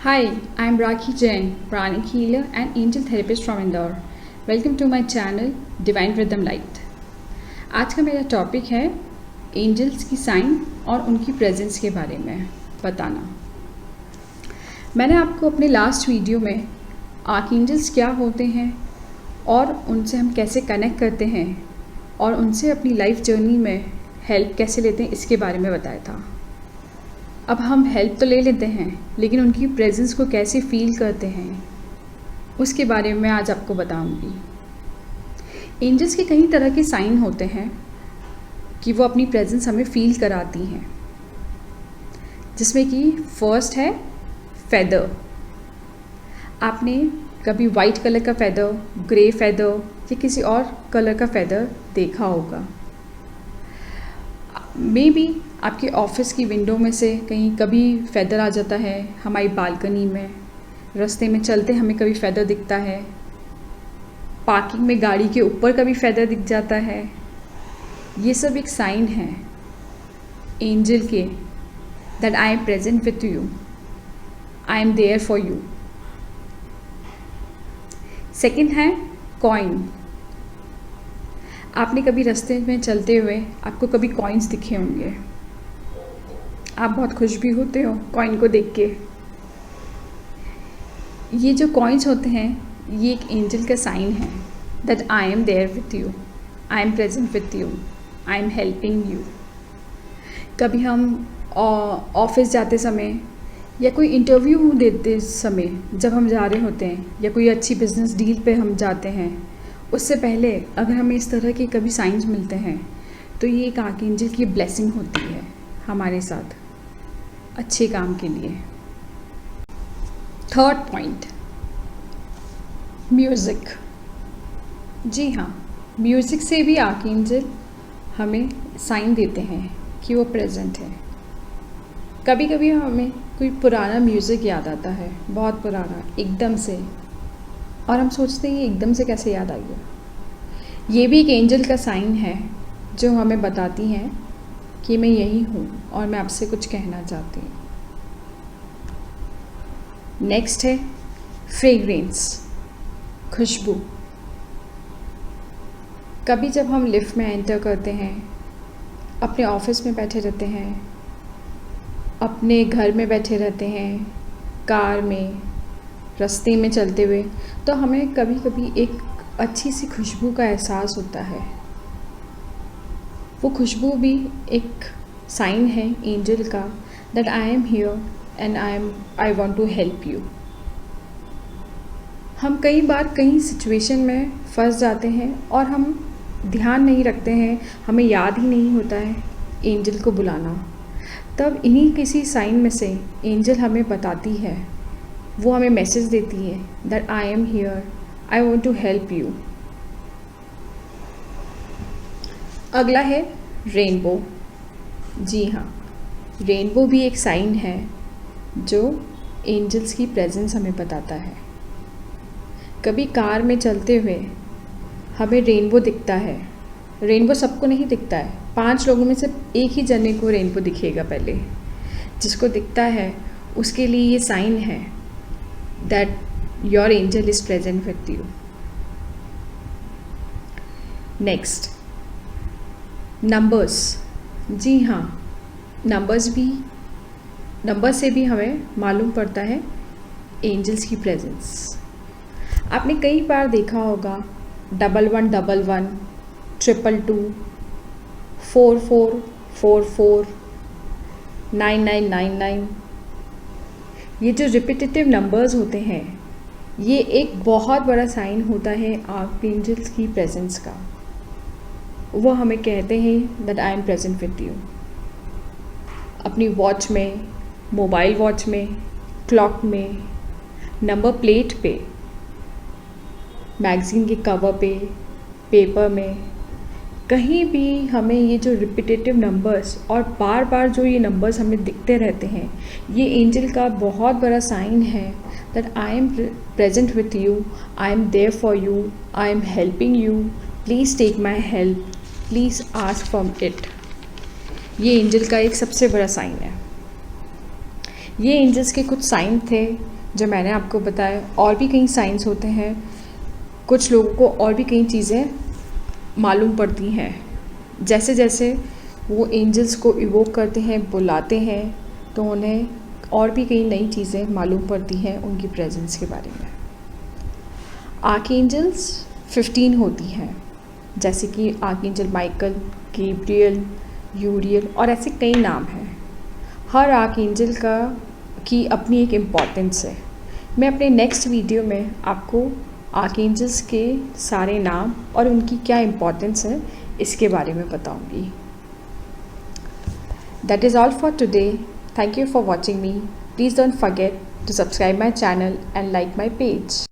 Hi, I'm Rakhi Jain, pranic healer and angel therapist from Indore. Welcome to my channel Divine Rhythm Light. आज का मेरा topic है angels की sign और उनकी प्रेजेंस के बारे में बताना। मैंने आपको अपने लास्ट वीडियो में आर्कएंजल्स क्या होते हैं और उनसे हम कैसे कनेक्ट करते हैं और उनसे अपनी लाइफ जर्नी में हेल्प कैसे लेते हैं इसके बारे में बताया था। अब हम हेल्प तो ले लेते हैं, लेकिन उनकी प्रेजेंस को कैसे फील करते हैं उसके बारे में आज आपको बताऊंगी। एंजल्स के कई तरह के साइन होते हैं कि वो अपनी प्रेजेंस हमें फील कराती हैं, जिसमें कि फर्स्ट है फेदर। आपने कभी वाइट कलर का फेदर, ग्रे फेदर या किसी और कलर का फेदर देखा होगा। मे बी आपके ऑफिस की विंडो में से कहीं कभी फेदर आ जाता है, हमारी बालकनी में, रास्ते में चलते हमें कभी फेदर दिखता है, पार्किंग में गाड़ी के ऊपर कभी फेदर दिख जाता है। ये सब एक साइन है एंजल के that I am present with you, I am there for you. Second है कॉइन। आपने कभी रास्ते में चलते हुए आपको कभी कॉइन्स दिखे होंगे, आप बहुत खुश भी होते हो कॉइन को देख के। ये जो कॉइन्स होते हैं ये एक एंजल का साइन है that I am there with you, I am present with you, I am helping you. कभी हम ऑफिस जाते समय या कोई इंटरव्यू देते समय जब हम जा रहे होते हैं या कोई अच्छी बिजनेस डील पे हम जाते हैं, उससे पहले अगर हमें इस तरह के कभी साइंस मिलते हैं तो ये एक आर्कएंजल की ब्लेसिंग होती है हमारे साथ अच्छे काम के लिए। Third point, music. जी हाँ, म्यूज़िक से भी आर्कएंजल हमें साइन देते हैं कि वो प्रेजेंट है। कभी कभी हमें कोई पुराना म्यूज़िक याद आता है, बहुत पुराना एकदम से, और हम सोचते हैं ये एकदम से कैसे याद आ गया। ये भी एक एंजल का साइन है जो हमें बताती हैं कि मैं यही हूँ और मैं आपसे कुछ कहना चाहती हूँ। नेक्स्ट है फ्रेग्रेंस, खुशबू। कभी जब हम लिफ्ट में एंटर करते हैं, अपने ऑफिस में बैठे रहते हैं, अपने घर में बैठे रहते हैं, कार में, रास्ते में चलते हुए, तो हमें कभी कभी एक अच्छी सी खुशबू का एहसास होता है। वो खुशबू भी एक साइन है एंजल का that I am here and I want to help you. हम कई बार कई सिचुएशन में फंस जाते हैं और हम ध्यान नहीं रखते हैं, हमें याद ही नहीं होता है एंजल को बुलाना। तब इन्हीं किसी साइन में से एंजल हमें बताती है, वो हमें मैसेज देती है that I am here, I want to help you. अगला है रेनबो। जी हाँ, रेनबो भी एक साइन है जो एंजल्स की प्रेजेंस हमें बताता है। कभी कार में चलते हुए हमें रेनबो दिखता है। रेनबो सबको नहीं दिखता है, 5 लोगों में से एक ही जने को रेनबो दिखेगा। पहले जिसको दिखता है उसके लिए ये साइन है that your angel is present with you. Next, numbers। जी हाँ, नंबर से भी हमें मालूम पड़ता है एंजल्स की प्रेजेंस। आपने कई बार देखा होगा 1111, 222, 4444, 9999। ये जो रिपीटेटिव नंबर्स होते हैं ये एक बहुत बड़ा साइन होता है आर्कएंजल्स की प्रेजेंस का। वो हमें कहते हैं that I am present with you. अपनी वॉच में, मोबाइल वॉच में, क्लॉक में, नंबर प्लेट पे, मैगज़ीन के कवर पे, पेपर में, कहीं भी हमें ये जो रिपीटेटिव नंबर्स और बार बार जो ये नंबर्स हमें दिखते रहते हैं, ये एंजल का बहुत बड़ा साइन है that I am present with you, I am there for you, I am helping you, please take my help, please ask for it. ये एंजल का एक सबसे बड़ा साइन है। ये एंजल्स के कुछ साइन थे जो मैंने आपको बताया, और भी कई साइंस होते हैं। कुछ लोगों को और भी कई चीज़ें मालूम पड़ती हैं। जैसे जैसे वो एंजल्स को इवोक करते हैं, बुलाते हैं, तो उन्हें और भी कई नई चीज़ें मालूम पड़ती हैं उनकी प्रेजेंस के बारे में। आर्कएंजल्स 15 होती हैं, जैसे कि आर्कएंजल माइकल, गैब्रियल, यूरियल और ऐसे कई नाम हैं। हर आर्कएंजल की अपनी एक इम्पॉर्टेंस है। मैं अपने नेक्स्ट वीडियो में आपको आर्कएंजल्स के सारे नाम और उनकी क्या इम्पॉर्टेंस है इसके बारे में बताऊंगी। That is all for today. Thank you for watching me. Please don't forget to subscribe my channel and like my page.